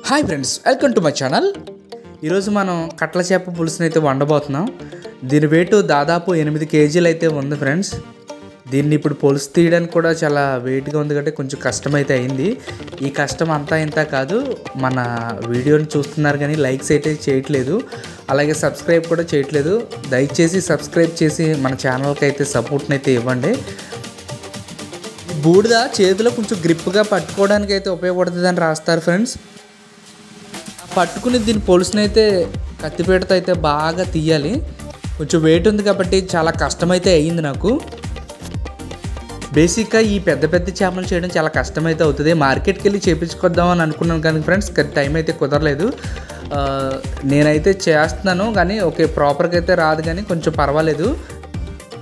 Hi friends, welcome to my channel. ఈరోజు మనం కట్ల చేప పులుసుని అయితే వండబోతున్నాం. దీని వెయిట్ దాదాపు 8 కేజీలు అయితే ఉంది ఫ్రెండ్స్. దీన్ని ఇప్పుడు పులుసు తీయడానికి కూడా చాలా వెయిట్గా ఉంది కాబట్టి కొంచెం కష్టమైతే అయింది. ఈ కష్టం అంతా ఇంత కాదు, మన వీడియోని చూస్తున్నారు కానీ లైక్స్ అయితే చేయట్లేదు, అలాగే సబ్స్క్రైబ్ కూడా చేయట్లేదు. దయచేసి సబ్స్క్రైబ్ చేసి మన ఛానల్కి అయితే సపోర్ట్ని అయితే ఇవ్వండి. బూడిద చేతిలో కొంచెం గ్రిప్గా పట్టుకోవడానికి అయితే ఉపయోగపడుతుందని రాస్తారు ఫ్రెండ్స్. పట్టుకుని దీని పులుసుని అయితే కత్తిపీటతో అయితే బాగా తీయాలి. కొంచెం వెయిట్ ఉంది కాబట్టి చాలా కష్టమైతే అయ్యింది నాకు. బేసిక్గా ఈ పెద్ద పెద్ద చేపలు చేయడం చాలా కష్టమైతే అవుతుంది. మార్కెట్కి వెళ్ళి చేపించుకొద్దామని అనుకున్నాను కానీ ఫ్రెండ్స్ టైం అయితే కుదరలేదు. నేనైతే చేస్తున్నాను కానీ ఓకే, ప్రాపర్గా అయితే రాదు కానీ కొంచెం పర్వాలేదు.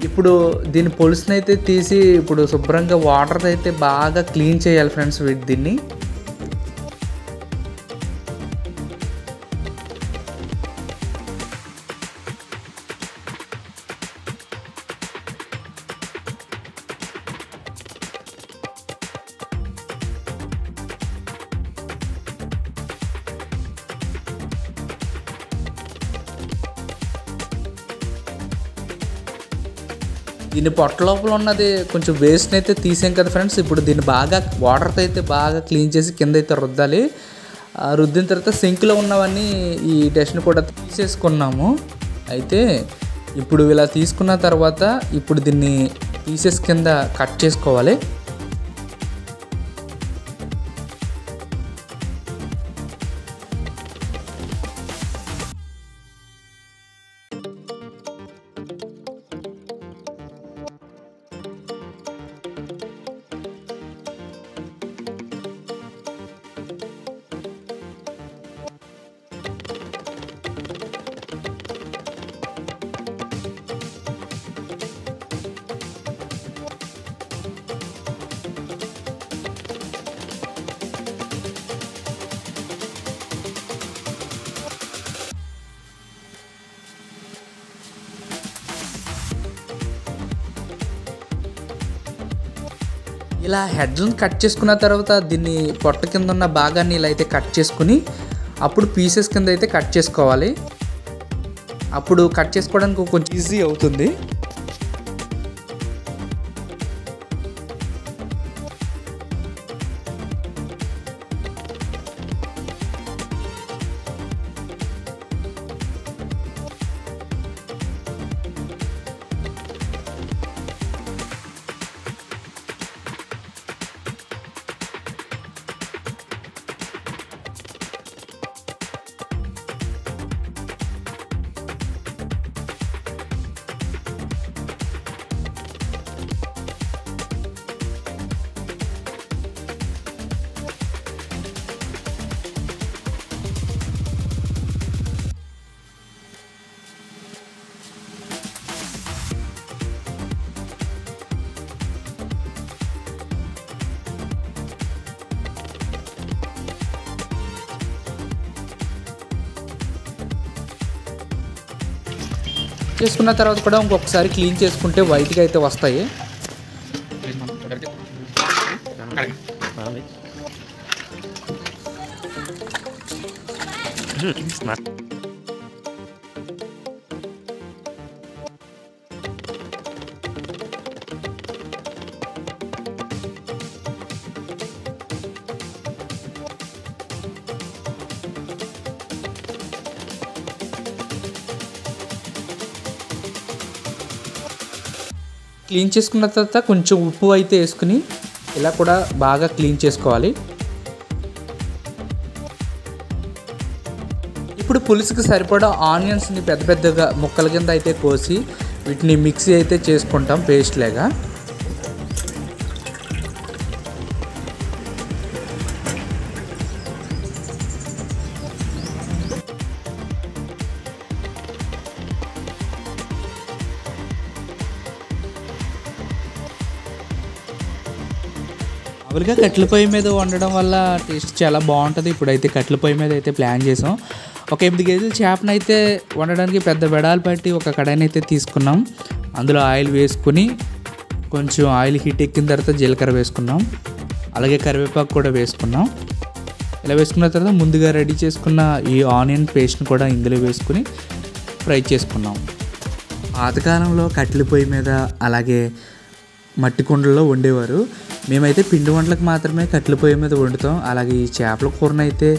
ఇప్పుడు దీని పులుసుని అయితే తీసి ఇప్పుడు శుభ్రంగా వాటర్తో అయితే బాగా క్లీన్ చేయాలి ఫ్రెండ్స్ దీన్ని. దీన్ని పొట్ట లోపల ఉన్నది కొంచెం వేస్ట్ని అయితే తీసాం కదా ఫ్రెండ్స్. ఇప్పుడు దీన్ని బాగా వాటర్తో అయితే బాగా క్లీన్ చేసి కింద అయితే రుద్దాలి. రుద్దిన తర్వాత సింక్లో ఉన్నవన్నీ ఈ డస్ట్ని కూడా తీసేసుకున్నాము. అయితే ఇప్పుడు ఇలా తీసుకున్న తర్వాత ఇప్పుడు దీన్ని పీసెస్ కింద కట్ చేసుకోవాలి. ఇలా హెడ్లను కట్ చేసుకున్న తర్వాత దీన్ని పొట్ట కింద ఉన్న భాగాన్ని ఇలా అయితే కట్ చేసుకుని అప్పుడు పీసెస్ కింద అయితే కట్ చేసుకోవాలి. అప్పుడు కట్ చేసుకోవడానికి కొంచెం ఈజీ అవుతుంది. చేసుకున్న తర్వాత కూడా ఇంకొకసారి క్లీన్ చేసుకుంటే వైట్గా అయితే వస్తాయి. క్లీన్ చేసుకున్న తర్వాత కొంచెం ఉప్పు అయితే వేసుకుని ఇలా కూడా బాగా క్లీన్ చేసుకోవాలి. ఇప్పుడు పులుసుకి సరిపడా ఆనియన్స్ని పెద్ద పెద్దగా ముక్కల కింద అయితే కోసి వీటిని మిక్సీ అయితే చేసుకుంటాం పేస్ట్ లాగా. మామూలుగా కట్టెల పొయ్యి మీద వండడం వల్ల టేస్ట్ చాలా బాగుంటుంది. ఇప్పుడైతే కట్టెల పొయ్యి మీద అయితే ప్లాన్ చేసాం. ఒక 8 కేజీల చేపను అయితే వండడానికి పెద్ద బెడాలు పట్టి ఒక కడాయిని అయితే తీసుకున్నాం. అందులో ఆయిల్ వేసుకుని కొంచెం ఆయిల్ హీట్ ఎక్కిన తర్వాత జీలకర్ర వేసుకున్నాం, అలాగే కరివేపాకు కూడా వేసుకున్నాం. ఇలా వేసుకున్న తర్వాత ముందుగా రెడీ చేసుకున్న ఈ ఆనియన్ పేస్ట్ని కూడా ఇందులో వేసుకుని ఫ్రై చేసుకున్నాం. పాతకాలంలో కట్టెల పొయ్యి మీద అలాగే మట్టి కుండల్లో వండేవారు. మేమైతే పిండి వంటలకు మాత్రమే కట్టెల పొయ్యి మీద వండుతాం. అలాగే ఈ చేపల కూరను అయితే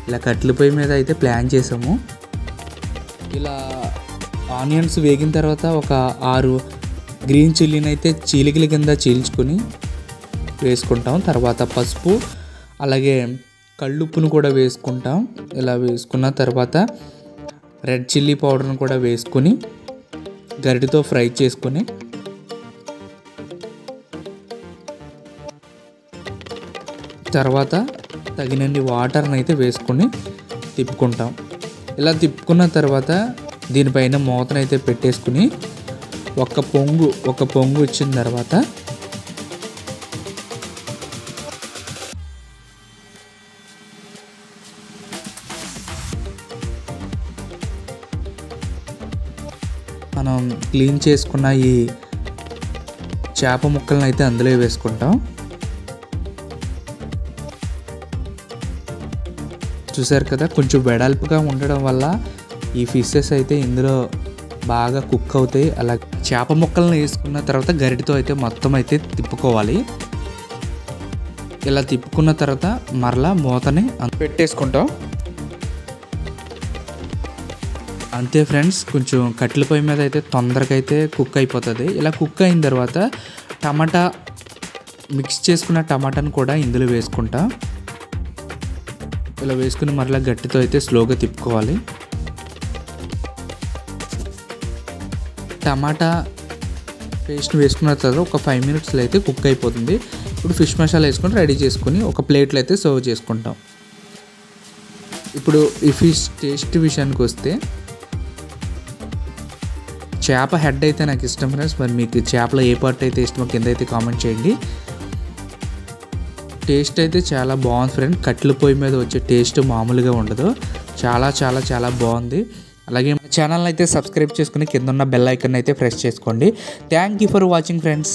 ఇలా కట్టెల పొయ్యి మీద అయితే ప్లాన్ చేసాము. ఇలా ఆనియన్స్ వేగిన తర్వాత ఒక 6 గ్రీన్ చిల్లీని అయితే చీలికల కింద చీల్చుకొని వేసుకుంటాం. తర్వాత పసుపు అలాగే కళ్ళుప్పును కూడా వేసుకుంటాం. ఇలా వేసుకున్న తర్వాత రెడ్ చిల్లీ పౌడర్ని కూడా వేసుకొని గరిటెతో ఫ్రై చేసుకొని తర్వాత తగినన్ని వాటర్ని అయితే వేసుకొని తిప్పుకుంటాం. ఇలా తిప్పుకున్న తర్వాత దీనిపైన మూతనైతే పెట్టేసుకుని ఒక పొంగు వచ్చిన తర్వాత మనం క్లీన్ చేసుకున్న ఈ చేప ముక్కలను అయితే అందులో వేసుకుంటాం. చూసారు కదా, కొంచెం వెడల్పుగా ఉండడం వల్ల ఈ ఫిషెస్ అయితే ఇందులో బాగా కుక్ అవుతాయి. అలా చేప ముక్కలను వేసుకున్న తర్వాత గరిటెతో అయితే మొత్తం అయితే తిప్పుకోవాలి. ఇలా తిప్పుకున్న తర్వాత మరలా మూతని పెట్టేసుకుంటాం. అంతే ఫ్రెండ్స్, కొంచెం కట్టెల పొయ్యి మీద అయితే తొందరగా అయితే కుక్ అయిపోతుంది. ఇలా కుక్ అయిన తర్వాత టమాటా మిక్స్ చేసుకున్న టమాటాను కూడా ఇందులో వేసుకుంటా. ఇలా వేసుకుని మరలా గట్టితో అయితే స్లోగా తిప్పుకోవాలి. టమాటా పేస్ట్ వేసుకున్న తర్వాత ఒక 5 మినిట్స్లో అయితే కుక్ అయిపోతుంది. ఇప్పుడు ఫిష్ మసాలా వేసుకొని రెడీ చేసుకొని ఒక ప్లేట్లో అయితే సర్వ్ చేసుకుంటాం. ఇప్పుడు ఈ ఫిష్ టేస్ట్ విషయానికి వస్తే చేప హెడ్ అయితే నాకు ఇష్టం ఫ్రెండ్స్. మరి మీకు చేపలో ఏ పార్ట్ అయితే ఇష్టమో కింద అయితే కామెంట్ చేయండి. టేస్ట్ అయితే చాలా బాగుంది ఫ్రెండ్. కట్టెల పొయ్యి మీద వచ్చే టేస్ట్ మామూలుగా ఉండదు. చాలా చాలా చాలా బాగుంది. అలాగే మన ఛానల్ అయితే సబ్స్క్రైబ్ చేసుకుని కింద ఉన్న బెల్ ఐకాన్ అయితే ప్రెస్ చేసుకోండి. Thank you for watching friends.